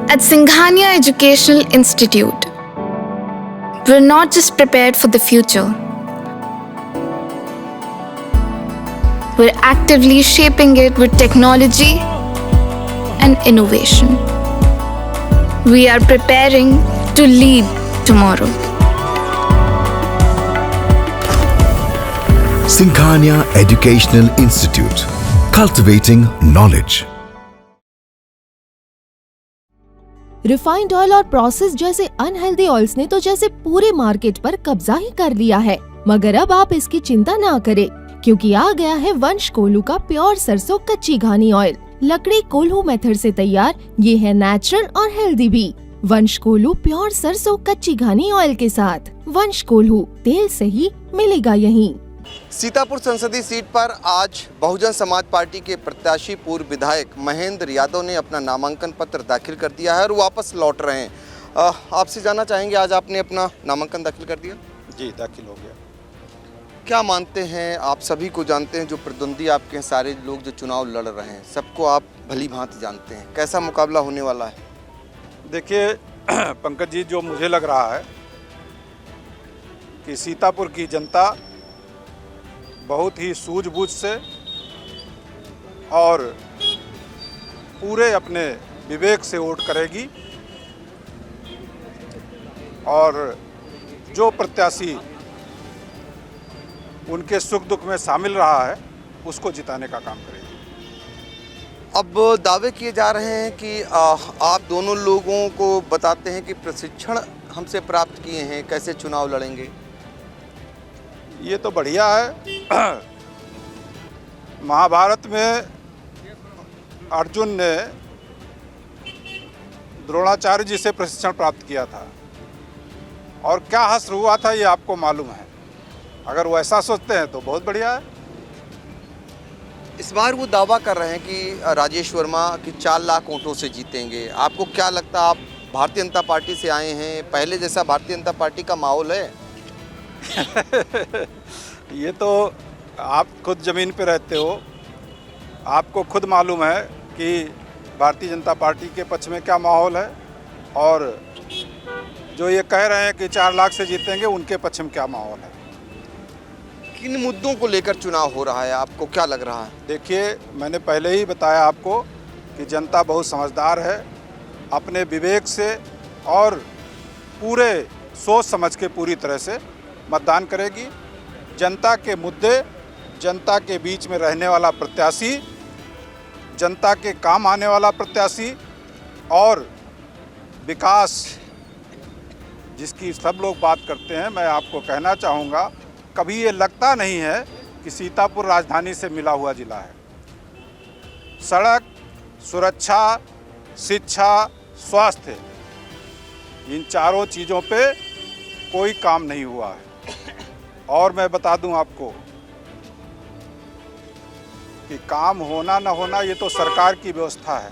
At Singhania Educational Institute, we're not just prepared for the future, we're actively shaping it with technology and innovation. We are preparing to lead tomorrow. Singhania Educational Institute, cultivating knowledge. Refined oil और process जैसे unhealthy oils ने तो जैसे पूरे market पर कब्जा ही कर लिया है, मगर अब आप इसकी चिंता ना करें, क्योंकि आ गया है वंश कोल्हू का प्योर सरसों कच्ची घानी ऑयल। लकड़ी कोल्हू मेथड से तैयार, ये है नेचुरल और हेल्दी भी। वंश कोल्हू प्योर सरसों कच्ची घानी ऑयल के साथ। वंश कोल्हू, तेल सही मिलेगा यहीं। सीतापुर संसदीय सीट पर आज बहुजन समाज पार्टी के प्रत्याशी पूर्व विधायक महेंद्र यादव ने अपना नामांकन पत्र दाखिल कर दिया है और वापस लौट रहे हैं। आपसे जानना चाहेंगे, आज आपने अपना नामांकन दाखिल कर दिया? जी, दाखिल हो गया। क्या मानते हैं, आप सभी को जानते हैं, जो प्रतिद्वंदी आपके सारे लोग जो चुनाव लड़ रहे हैं सबको आप भली भांति जानते हैं, कैसा मुकाबला होने वाला है? देखिए पंकज जी, जो मुझे लग रहा है कि सीतापुर की जनता बहुत ही सूझबूझ से और पूरे अपने विवेक से वोट करेगी और जो प्रत्याशी उनके सुख दुख में शामिल रहा है उसको जिताने का काम करेगी। अब दावे किए जा रहे हैं कि आप दोनों लोगों को बताते हैं कि प्रशिक्षण हमसे प्राप्त किए हैं, कैसे चुनाव लड़ेंगे। ये तो बढ़िया है। महाभारत में अर्जुन ने द्रोणाचार्य जी से प्रशिक्षण प्राप्त किया था और क्या हश्र हुआ था ये आपको मालूम है। अगर वो ऐसा सोचते हैं तो बहुत बढ़िया है। इस बार वो दावा कर रहे हैं कि राजेश वर्मा की 4 लाख वोटों से जीतेंगे। आपको क्या लगता है? आप भारतीय जनता पार्टी से आए हैं, पहले जैसा भारतीय जनता पार्टी का माहौल है? ये तो आप खुद ज़मीन पे रहते हो, आपको खुद मालूम है कि भारतीय जनता पार्टी के पक्ष में क्या माहौल है और जो ये कह रहे हैं कि 4 लाख से जीतेंगे उनके पक्ष में क्या माहौल है। किन मुद्दों को लेकर चुनाव हो रहा है, आपको क्या लग रहा है? देखिए, मैंने पहले ही बताया आपको कि जनता बहुत समझदार है, अपने विवेक से और पूरे सोच समझ के पूरी तरह से मतदान करेगी। जनता के मुद्दे, जनता के बीच में रहने वाला प्रत्याशी, जनता के काम आने वाला प्रत्याशी और विकास जिसकी सब लोग बात करते हैं, मैं आपको कहना चाहूँगा, कभी ये लगता नहीं है कि सीतापुर राजधानी से मिला हुआ ज़िला है। सड़क, सुरक्षा, शिक्षा, स्वास्थ्य, इन चारों चीज़ों पे कोई काम नहीं हुआ है। और मैं बता दूं आपको कि काम होना न होना ये तो सरकार की व्यवस्था है।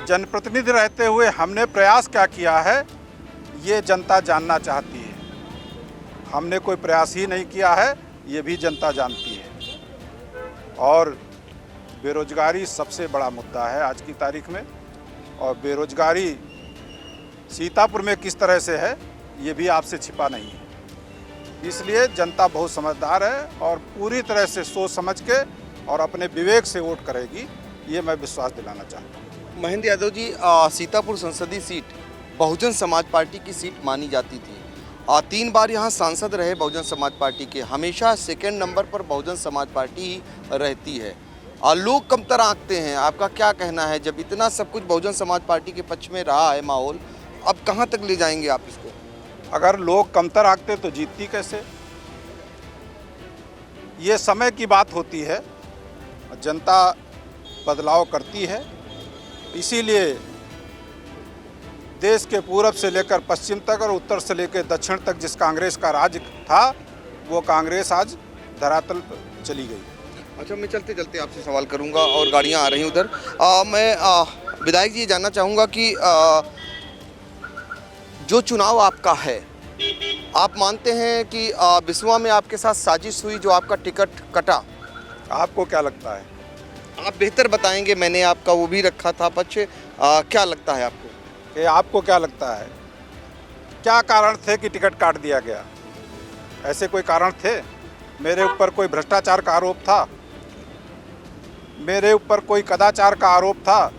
जनप्रतिनिधि रहते हुए हमने प्रयास क्या किया है ये जनता जानना चाहती है। हमने कोई प्रयास ही नहीं किया है, ये भी जनता जानती है। और बेरोजगारी सबसे बड़ा मुद्दा है आज की तारीख में, और बेरोजगारी सीतापुर में किस तरह से है ये भी आपसे छिपा नहीं है। इसलिए जनता बहुत समझदार है और पूरी तरह से सोच समझ के और अपने विवेक से वोट करेगी, ये मैं विश्वास दिलाना चाहता हूँ। महेंद्र यादव जी, सीतापुर संसदीय सीट बहुजन समाज पार्टी की सीट मानी जाती थी। 3 बार यहाँ सांसद रहे बहुजन समाज पार्टी के, हमेशा सेकेंड नंबर पर बहुजन समाज पार्टी ही रहती है। लोग कमतर आंकते हैं, आपका क्या कहना है? जब इतना सब कुछ बहुजन समाज पार्टी के पक्ष में रहा है माहौल, अब कहाँ तक ले जाएंगे आप इसको? अगर लोग कमतर आंकते तो जीतती कैसे? ये समय की बात होती है, जनता बदलाव करती है। इसीलिए देश के पूरब से लेकर पश्चिम तक और उत्तर से लेकर दक्षिण तक जिस कांग्रेस का राज था, वो कांग्रेस आज धरातल पर चली गई। अच्छा, मैं चलते चलते आपसे सवाल करूंगा और गाड़ियां आ रही उधर। मैं विधायक जी जानना चाहूँगा कि जो चुनाव आपका है, आप मानते हैं कि बिस्वा में आपके साथ साजिश हुई जो आपका टिकट कटा? आपको क्या लगता है? आप बेहतर बताएंगे, मैंने आपका वो भी रखा था पक्ष। क्या लगता है आपको? कि आपको क्या लगता है, क्या कारण थे कि टिकट काट दिया गया? ऐसे कोई कारण थे? मेरे ऊपर कोई भ्रष्टाचार का आरोप था? मेरे ऊपर कोई कदाचार का आरोप था?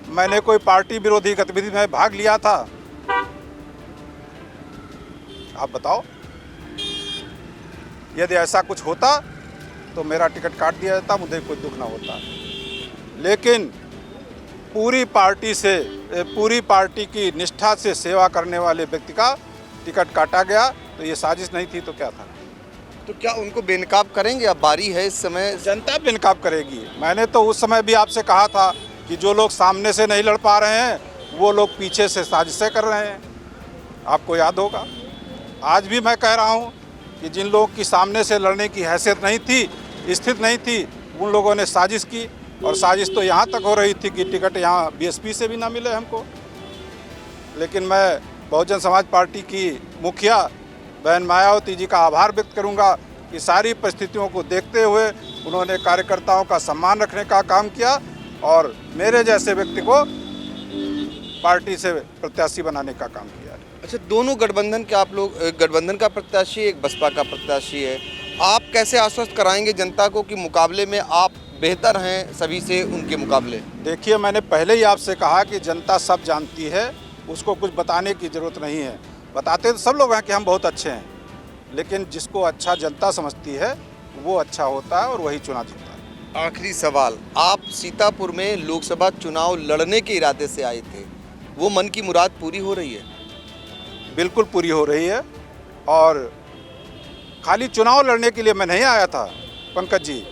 मैंने कोई पार्टी विरोधी गतिविधि में भाग लिया था? आप बताओ। यदि ऐसा कुछ होता तो मेरा टिकट काट दिया जाता, मुझे कोई दुख ना होता। लेकिन पूरी पार्टी की निष्ठा से सेवा करने वाले व्यक्ति का टिकट काटा गया, तो ये साजिश नहीं थी तो क्या था? तो क्या उनको बेनकाब करेंगे? अब बारी है इस समय। जनता बेनकाब करेगी। मैंने तो उस समय भी आपसे कहा था कि जो लोग सामने से नहीं लड़ पा रहे हैं वो लोग पीछे से साजिशें कर रहे हैं, आपको याद होगा। आज भी मैं कह रहा हूँ कि जिन लोगों की सामने से लड़ने की हैसियत नहीं थी, स्थिति नहीं थी, उन लोगों ने साजिश की। और साजिश तो यहाँ तक हो रही थी कि टिकट यहाँ बीएसपी से भी ना मिले हमको। लेकिन मैं बहुजन समाज पार्टी की मुखिया बहन मायावती जी का आभार व्यक्त करूंगा कि सारी परिस्थितियों को देखते हुए उन्होंने कार्यकर्ताओं का सम्मान रखने का काम किया और मेरे जैसे व्यक्ति को पार्टी से प्रत्याशी बनाने का काम किया। अच्छा, दोनों गठबंधन के आप लोग, गठबंधन का प्रत्याशी एक बसपा का प्रत्याशी है, आप कैसे आश्वस्त कराएंगे जनता को कि मुकाबले में आप बेहतर हैं सभी से उनके मुकाबले? देखिए, मैंने पहले ही आपसे कहा कि जनता सब जानती है, उसको कुछ बताने की ज़रूरत नहीं है। बताते तो सब लोग हैं कि हम बहुत अच्छे हैं, लेकिन जिसको अच्छा जनता समझती है वो अच्छा होता है और वही चुनाव जीतता है। आखिरी सवाल, आप सीतापुर में लोकसभा चुनाव लड़ने के इरादे से आए थे, वो मन की मुराद पूरी हो रही है? बिल्कुल पूरी हो रही है। और खाली चुनाव लड़ने के लिए मैं नहीं आया था पंकज जी।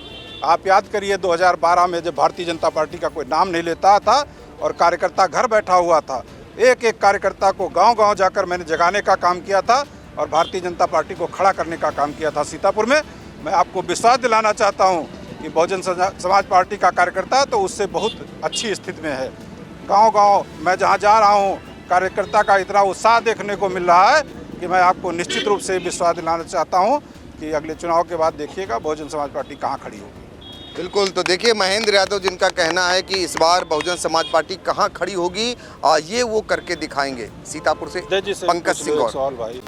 आप याद करिए 2012 में जब भारतीय जनता पार्टी का कोई नाम नहीं लेता था और कार्यकर्ता घर बैठा हुआ था, एक एक कार्यकर्ता को गांव-गांव जाकर मैंने जगाने का काम किया था और भारतीय जनता पार्टी को खड़ा करने का काम किया था सीतापुर में। मैं आपको विश्वास दिलाना चाहता हूं कि बहुजन समाज पार्टी का कार्यकर्ता तो उससे बहुत अच्छी स्थिति में है। गांव-गांव मैं जहां जा रहा हूं, कार्यकर्ता का इतना उत्साह देखने को मिल रहा है कि मैं आपको निश्चित रूप से विश्वास दिलाना चाहता हूं कि अगले चुनाव के बाद देखिएगा बहुजन समाज पार्टी कहाँ खड़ी होगी। बिल्कुल। तो देखिए, महेंद्र यादव जिनका कहना है कि इस बार बहुजन समाज पार्टी कहाँ खड़ी होगी, ये वो करके दिखाएंगे। सीतापुर से पंकज सिंह और भाई।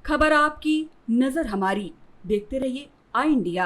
खबर आपकी, नजर हमारी। देखते रहिए आई इंडिया।